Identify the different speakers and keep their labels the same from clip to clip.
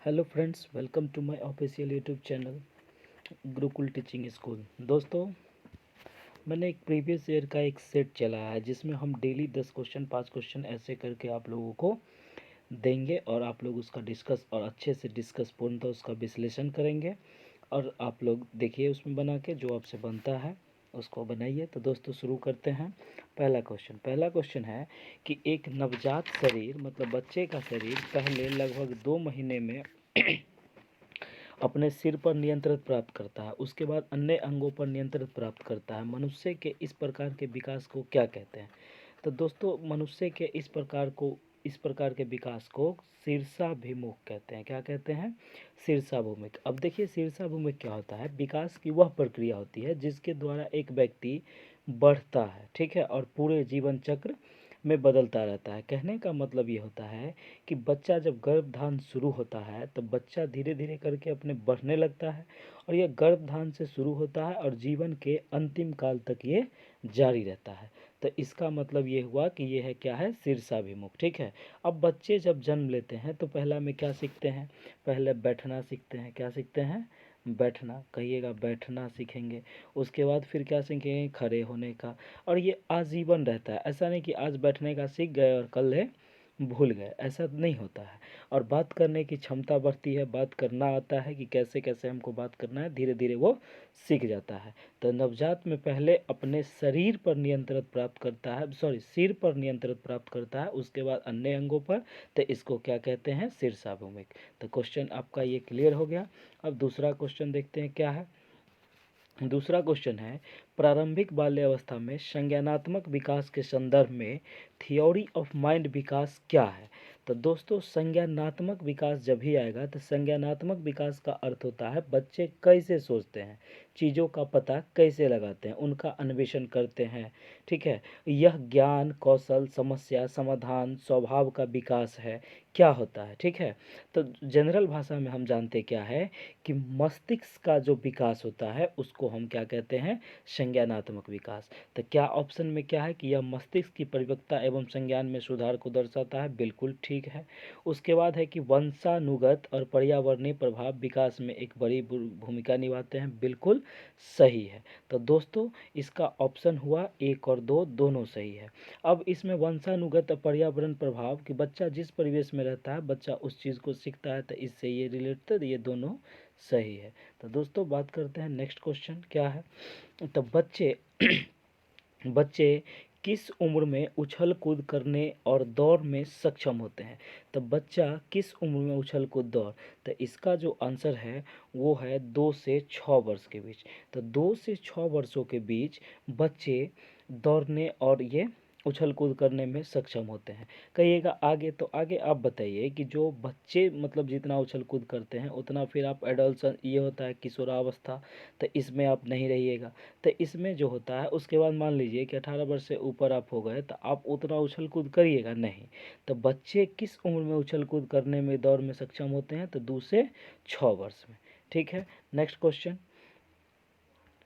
Speaker 1: Hello friends, welcome to my official YouTube channel Gurukul teaching school. दोस्तों, मैंने एक previous year का एक सेट चलाया है जिसमें हम डेली 10 क्वेश्चन 5 क्वेश्चन ऐसे करके आप लोगों को देंगे और आप लोग उसका डिस्कस और अच्छे से डिस्कस पूर्णतः उसका विश्लेषण करेंगे और आप लोग देखिए उसमें बना के जो आपसे बनता है उसको बनाइए। तो दोस्तों शुरू करते हैं। पहला क्वेश्चन है कि एक नवजात शरीर मतलब बच्चे का शरीर पहले लगभग 2 महीने में अपने सिर पर नियंत्रण प्राप्त करता है, उसके बाद अन्य अंगों पर नियंत्रण प्राप्त करता है। मनुष्य के इस प्रकार के विकास को क्या कहते हैं? तो दोस्तों, मनुष्य के इस प्रकार के विकास को शीर्षाभिमुख कहते हैं। क्या कहते हैं? शीर्षाभिमुख। अब देखिए, शीर्षाभिमुख क्या होता है? विकास की वह प्रक्रिया होती है जिसके द्वारा एक व्यक्ति बढ़ता है, ठीक है, और पूरे जीवन चक्र में बदलता रहता है। कहने का मतलब ये होता है कि बच्चा जब गर्भधान शुरू होता है तब बच्चा धीरे धीरे करके अपने बढ़ने लगता है और यह गर्भधान से शुरू होता है और जीवन के अंतिम काल तक ये जारी रहता है। तो इसका मतलब ये हुआ कि ये है क्या है? शीर्षाभिमुख, ठीक है। अब बच्चे जब जन्म लेते हैं तो पहला में क्या सीखते हैं? पहले बैठना सीखते हैं। क्या सीखते हैं? बैठना। कहिएगा, बैठना सीखेंगे। उसके बाद फिर क्या सीखेंगे? खड़े होने का। और ये आजीवन रहता है, ऐसा नहीं कि आज बैठने का सीख गए और कल है भूल गए, ऐसा नहीं होता है। और बात करने की क्षमता बढ़ती है, बात करना आता है कि कैसे कैसे हमको बात करना है, धीरे धीरे वो सीख जाता है। तो नवजात में पहले अपने शरीर पर नियंत्रण प्राप्त करता है, सिर पर नियंत्रण प्राप्त करता है, उसके बाद अन्य अंगों पर। तो इसको क्या कहते हैं? शीर्षाभिमुख। तो क्वेश्चन आपका ये क्लियर हो गया। अब दूसरा क्वेश्चन देखते हैं क्या है। दूसरा क्वेश्चन है, प्रारंभिक बाल्यावस्था में संज्ञानात्मक विकास के संदर्भ में थ्योरी ऑफ माइंड विकास क्या है? तो दोस्तों, संज्ञानात्मक विकास जब भी आएगा तो संज्ञानात्मक विकास का अर्थ होता है बच्चे कैसे सोचते हैं, चीज़ों का पता कैसे लगाते हैं, उनका अन्वेषण करते हैं, ठीक है। यह ज्ञान कौशल समस्या समाधान स्वभाव का विकास है, क्या होता है, ठीक है। तो जनरल भाषा में हम जानते क्या है कि मस्तिष्क का जो विकास होता है उसको हम क्या कहते हैं? संज्ञानात्मक विकास। तो क्या ऑप्शन में क्या है कि यह मस्तिष्क की परिपक्वता एवं संज्ञान में सुधार को दर्शाता है? बिल्कुल ठीक है। उसके बाद है कि वंशानुगत और पर्यावरणीय प्रभाव विकास में एक बड़ी भूमिका निभाते हैं। बिल्कुल सही है। तो दोस्तों, इसका ऑप्शन हुआ 1 और 2 दोनों सही है। अब इसमें वंशानुगत और पर्यावरण प्रभाव कि बच्चा जिस परिवेश में रहता है बच्चा उस चीज़ को सीखता है, तो इससे ये रिलेटेड ये दोनों सही है। तो दोस्तों, बात करते हैं नेक्स्ट क्वेश्चन क्या है। तो बच्चे बच्चे किस उम्र में उछल कूद करने और दौड़ में सक्षम होते हैं? तो बच्चा किस उम्र में उछल कूद दौड़, तो इसका जो आंसर है वो है 2 से 6 वर्ष के बीच। तो 2 से 6 वर्षों के बीच बच्चे दौड़ने और ये उछल कूद करने में सक्षम होते हैं। कहिएगा आगे, तो आगे आप बताइए कि जो बच्चे मतलब जितना उछल कूद करते हैं उतना फिर आप एडल्सन ये होता है किशोरावस्था, तो इसमें आप नहीं रहिएगा। तो इसमें जो होता है उसके बाद मान लीजिए कि 18 वर्ष से ऊपर आप हो गए तो आप उतना उछल कूद करिएगा नहीं। तो बच्चे किस उम्र में उछल कूद करने में दौड़ में सक्षम होते हैं? तो 2 से 6 वर्ष में, ठीक है।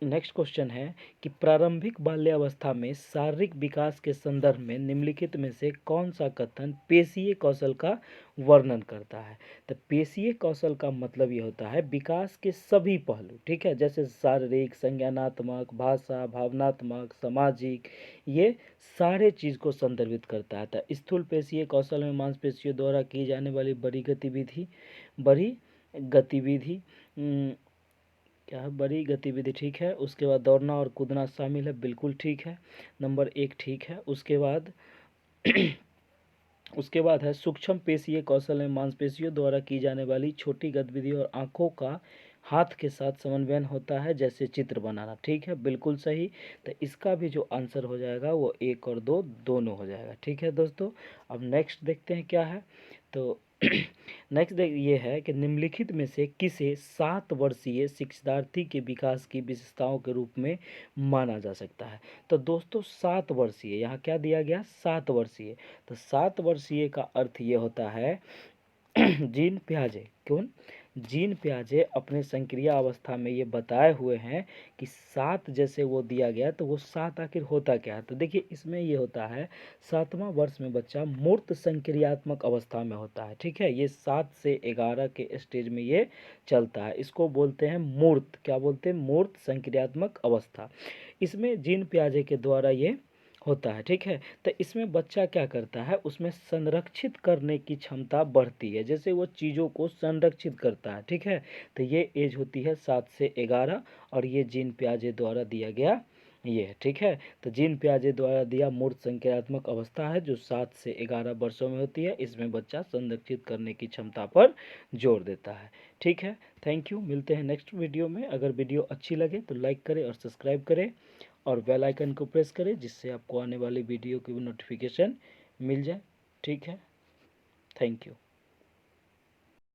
Speaker 1: नेक्स्ट क्वेश्चन है कि प्रारंभिक बाल्यावस्था में शारीरिक विकास के संदर्भ में निम्नलिखित में से कौन सा कथन पेशीय कौशल का वर्णन करता है? तो पेशीय कौशल का मतलब ये होता है विकास के सभी पहलू, ठीक है, जैसे शारीरिक संज्ञानात्मक भाषा भावनात्मक सामाजिक, ये सारे चीज़ को संदर्भित करता है। तो स्थूल पेशीय कौशल में मांसपेशियों द्वारा की जाने वाली बड़ी गतिविधि क्या है? बड़ी गतिविधि, ठीक है। उसके बाद दौड़ना और कूदना शामिल है, बिल्कुल ठीक है, नंबर 1 ठीक है। उसके बाद है सूक्ष्म पेशीय कौशल में मांसपेशियों द्वारा की जाने वाली छोटी गतिविधि और आंखों का हाथ के साथ समन्वयन होता है, जैसे चित्र बनाना, ठीक है, बिल्कुल सही। तो इसका भी जो आंसर हो जाएगा वो 1 और 2 दोनों हो जाएगा, ठीक है दोस्तों। अब नेक्स्ट देखते हैं क्या है। तो नेक्स्ट ये है कि निम्नलिखित में से किसे 7 वर्षीय शिक्षार्थी के विकास की विशेषताओं के रूप में माना जा सकता है? तो दोस्तों, 7 वर्षीय, यहाँ क्या दिया गया? 7 वर्षीय। तो 7 वर्षीय का अर्थ ये होता है जीन पियाजे कौन? जीन पियाजे अपने संक्रिया अवस्था में ये बताए हुए हैं कि 7 जैसे वो दिया गया, तो वो 7 आखिर होता क्या है? तो देखिए इसमें ये होता है 7वां वर्ष में बच्चा मूर्त संक्रियात्मक अवस्था में होता है, ठीक है। ये 7 से 11 के स्टेज में ये चलता है, इसको बोलते हैं मूर्त, क्या बोलते हैं? मूर्त संक्रियात्मक अवस्था। इसमें जीन पियाजे के द्वारा ये होता है, ठीक है। तो इसमें बच्चा क्या करता है, उसमें संरक्षित करने की क्षमता बढ़ती है, जैसे वो चीज़ों को संरक्षित करता है, ठीक है। तो ये एज होती है 7 से 11, और ये जीन पियाजे द्वारा दिया गया ये, ठीक है। तो जीन पियाजे द्वारा दिया मूर्त संक्रियात्मक अवस्था है जो 7 से 11 वर्षों में होती है। इसमें बच्चा संरक्षित करने की क्षमता पर जोर देता है, ठीक है। थैंक यू, मिलते हैं नेक्स्ट वीडियो में। अगर वीडियो अच्छी लगे तो लाइक करें और सब्सक्राइब करें और बेल आइकन को प्रेस करें, जिससे आपको आने वाली वीडियो की नोटिफिकेशन मिल जाए, ठीक है। Thank you.